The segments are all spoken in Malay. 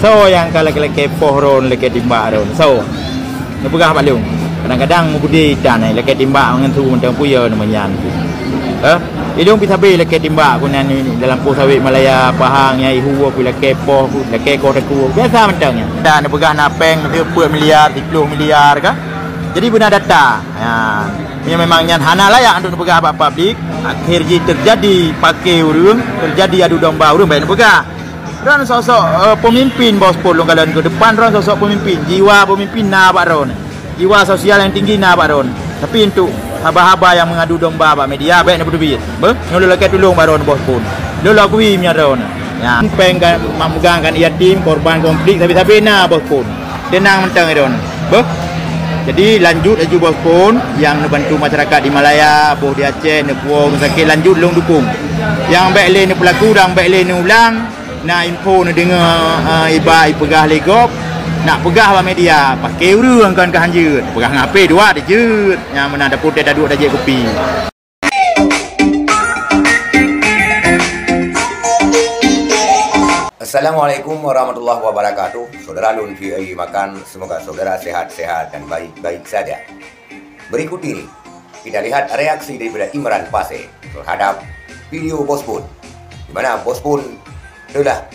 So yang kalau leke pohron leke timbak ron. So nepegah balung. Kadang-kadang mubudi dan leke timbak ngan tu mentang puya namanya. Idung pitabe leke timbak kunan ini dalam pulau sawit Malaya Pahang nyai huwa pu leke poh leke koreku. Biasa mentangnya. Dan nepegah napeng 40 miliar, 30 miliar kah? Jadi benar data. Ya memangnya hana layak untuk nepegah publik. Akhir terjadi pakai urung, terjadi adu domba urung baik nepegah. Ron sosok pemimpin bos pulung kalian ke depan ron sosok pemimpin, jiwa pemimpin nak ron, jiwa sosial yang tinggi nak ron. Tapi untuk haba-haba yang mengadu domba bak media baik nak berdebit. Nulu lagi tolong baron bos pun. Dulu akui punya ron. Ya, penggan memegangkan yatim korban konflik tapi na bos pun. Tenang mentang ron. Jadi lanjut aju bos pun yang membantu masyarakat di Malaya, boh di Aceh, Nepuong sakit lanjut long dukung. Yang baik le ni pelaku dan baik le ni ulang. Nak info nak dengar iba pegah legop nak pegah ba media pakai urang kan kehanjut pegah ngape dua dejut yang mana ada putih dah dua dah je kopi. Assalamualaikum warahmatullahi wabarakatuh. Saudara Lunfi Ayi Makan, semoga saudara sehat-sehat dan baik-baik saja. Berikut ini kita lihat reaksi daripada Imran Pase terhadap video Bos Pun, di mana Bos Pun telah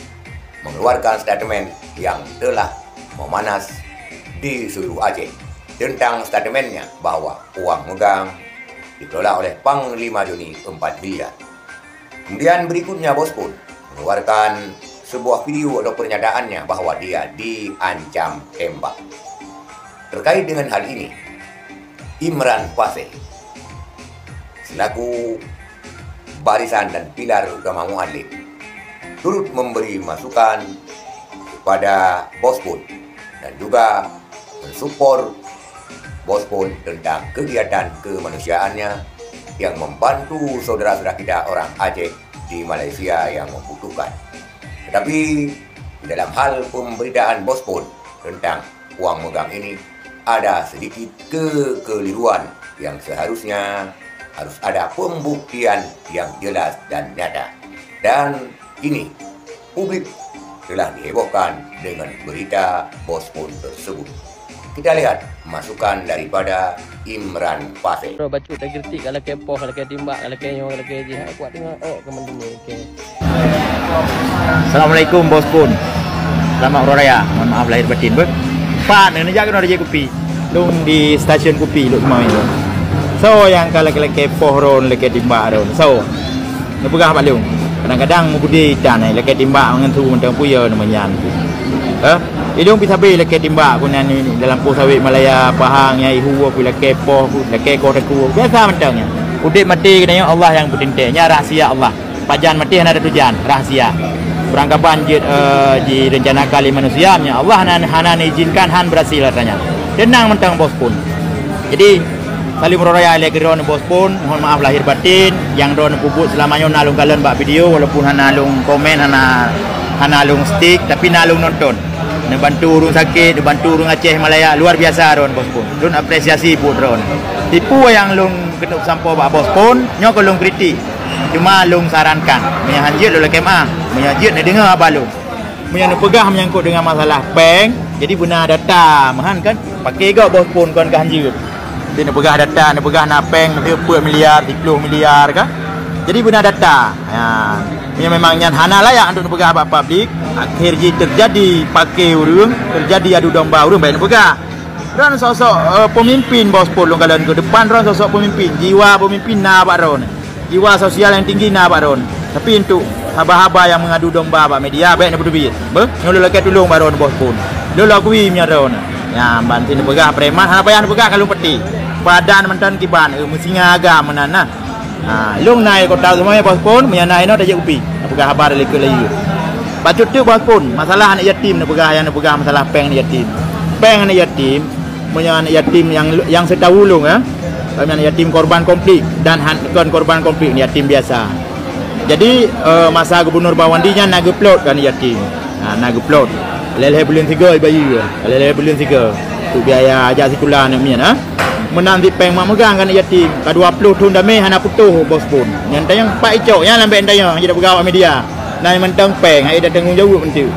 mengeluarkan statement yang telah memanas di seluruh Aceh tentang statementnya bahwa uang megang dikelola oleh Panglima Joni 4 miliar. Kemudian berikutnya Bos Pun mengeluarkan sebuah video atau pernyataannya bahwa dia diancam tembak. Terkait dengan hal ini, Imran Pase selaku barisan dan pilar utama Muadlib turut memberi masukan kepada Bos Pun dan juga mensupport Bos Pun tentang kegiatan kemanusiaannya yang membantu saudara-saudara kita orang Aceh di Malaysia yang membutuhkan. Tetapi di dalam hal pemberitaan Bos Pun tentang uang megang ini ada sedikit kekeliruan yang seharusnya harus ada pembuktian yang jelas dan nyata. Dan kini publik telah dihebohkan dengan berita Bos Pun tersebut. Kita lihat masukan daripada Imran Pase. Baca dah gerti kalau kepoh, kalau timbak, kalau nyong, kalau jihad kuat tengok kemen-kemen. Okey. Assalamualaikum Bos Pun. Selamat Hari Raya. Mohon maaf lahir batin. Pak nak jaga nak je kopi. Lung di stasiun kopi luk mau itu. So yang kalau kepoh ron leke timbak ron. So nepegah balung. Kadang-kadang mubudi dan leke timbak ngan tu mentang puya namanya. Idung pitabe leke timbak kunan ini dalam pulau sawit Malaya Pahang nyai huwa pu leke poh leke koreku. Biasa mentangnya. Udip mati kena Allah yang bertintiknya rahsia Allah. Pajan mati ada tujuan rahsia. Perangkapan direncanakan oleh manusianya Allah hana izinkan han berhasil katanya. Tenang mentang Bos Pun. Jadi salim raya lagi ron Bos Pun, mohon maaf lahir batin yang ron puput selamanya nalung kalian bak video walaupun nalung komen nalung stick tapi nalung nonton. Bantu urung sakit, bantu urung Aceh Malaya luar biasa ron Bos Pun. Lun apresiasi pun ron. Tipu yang lung ketuk sampo bak Bos Pun, nyo ko lung kritik. Cuma lung sarankan, menyanjit lo kemah, menyanjit nak dengar apa lung. Pegah menyangkut dengan masalah bank, jadi benar data mahan kan? Pakai gak Bos Pun kan kehanjut. Dia nak pegah data, nak pegah napeng 40 miliar, 30 miliar kah? Jadi benar data. Ya, memangnya hana layak untuk pegah publik. Akhir terjadi pakai urung, terjadi adu domba urung baik nak pegah. Ron sosok pemimpin Bos Pulung kalian ke depan ron sosok pemimpin, jiwa pemimpin nak ron. Jiwa sosial yang tinggi nak ron. Tapi untuk haba-haba yang mengadu domba bak media baik nak berdebit. Nulu lagi tolong baron Bos Pun. Dulu akui punya ron. Ya, bantu nak pegah preman, hana payah nak pegah kalau peti. Badan mentan kiban mesinga agak menana. Lung naik kota semuanya Bos Pun menyanai no dah je upi. Nak pegah habar lagi lagi. Patut tu Bos Pun masalah anak yatim nak pegah yang nak pegah masalah peng anak yatim. Peng anak yatim punya anak yatim yang setahu lung anak yatim korban konflik dan bukan korban konflik yatim biasa. Jadi masa Gubernur Bawandinya nak geplot kan yatim. Nak geplot. Leleh bulan 3 bayi. Leleh bulan 3 tu biaya ajak sekolah nak mian menanti peng mak megang kan yatim ka 20 tahun dah meh hana putuh Bos Pun yang tayang pak icok yang lambe tayang jadi pegawai media nai mentang peng ai dah tanggung jawab mentu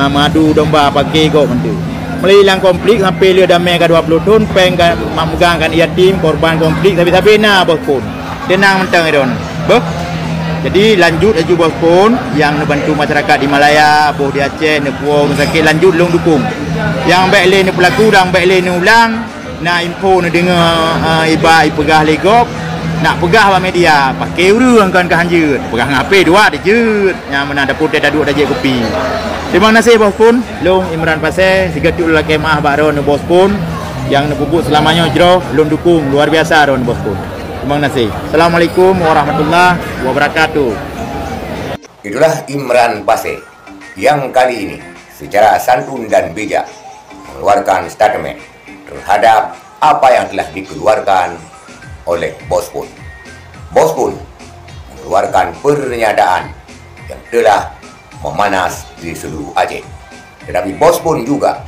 madu domba pakai kok mentu. Melilang konflik sampai dia damai ke 20 tahun, peng kan memegangkan yatim, korban konflik tapi nah bos pun. Tenang mentang itu. Boh. Jadi lanjut aju bos pun yang membantu masyarakat di Malaya, boh di Aceh, Nepua, sakit lanjut long dukung. Yang baik le ni pelaku dan baik le ni ulang, nak info ni dengar iba pegah legop, nak pegah ba media, pakai urang kan kehanjut. Pegah ngape dua dijut, yang mana ada putih ada dua ada je kopi. Terima kasih bos pun, long Imran Pasir, sigatul la kemah baron bos pun yang nepuput selamanya jero long dukung luar biasa ron bos pun. Terima kasih. Assalamualaikum warahmatullahi wabarakatuh. Itulah Imran Pasir yang kali ini secara santun dan bijak mengeluarkan statement terhadap apa yang telah dikeluarkan oleh Bos Pun. Bos Pun mengeluarkan pernyataan yang telah memanas di seluruh Aceh. Tetapi Bos Pun juga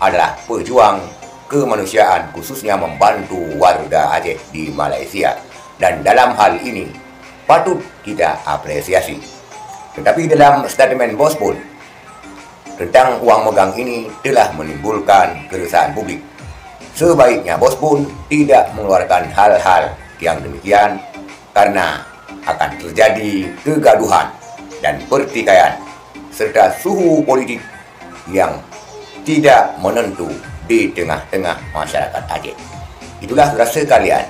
adalah pejuang kemanusiaan, khususnya membantu warga Aceh di Malaysia, dan dalam hal ini patut kita apresiasi. Tetapi dalam statement Bos Pun tentang uang megang ini telah menimbulkan keresahan publik. Sebaiknya Bos Pun tidak mengeluarkan hal-hal yang demikian karena akan terjadi kegaduhan dan pertikaian serta suhu politik yang tidak menentu di tengah-tengah masyarakat Aceh. Itulah rasa kalian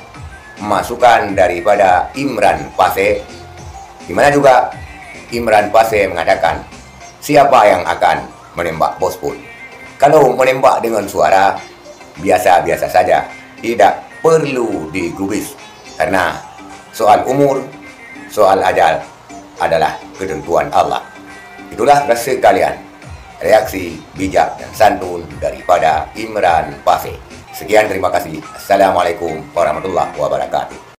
masukan daripada Imran Pasir, di mana juga Imran Pasir mengatakan siapa yang akan menembak Bos Pun. Kalau menembak dengan suara biasa-biasa saja, tidak perlu digubris karena soal umur, soal ajal adalah ketentuan Allah. Itulah rasa kalian, reaksi bijak dan santun daripada Imran Pasir. Sekian, terima kasih. Assalamualaikum warahmatullahi wabarakatuh.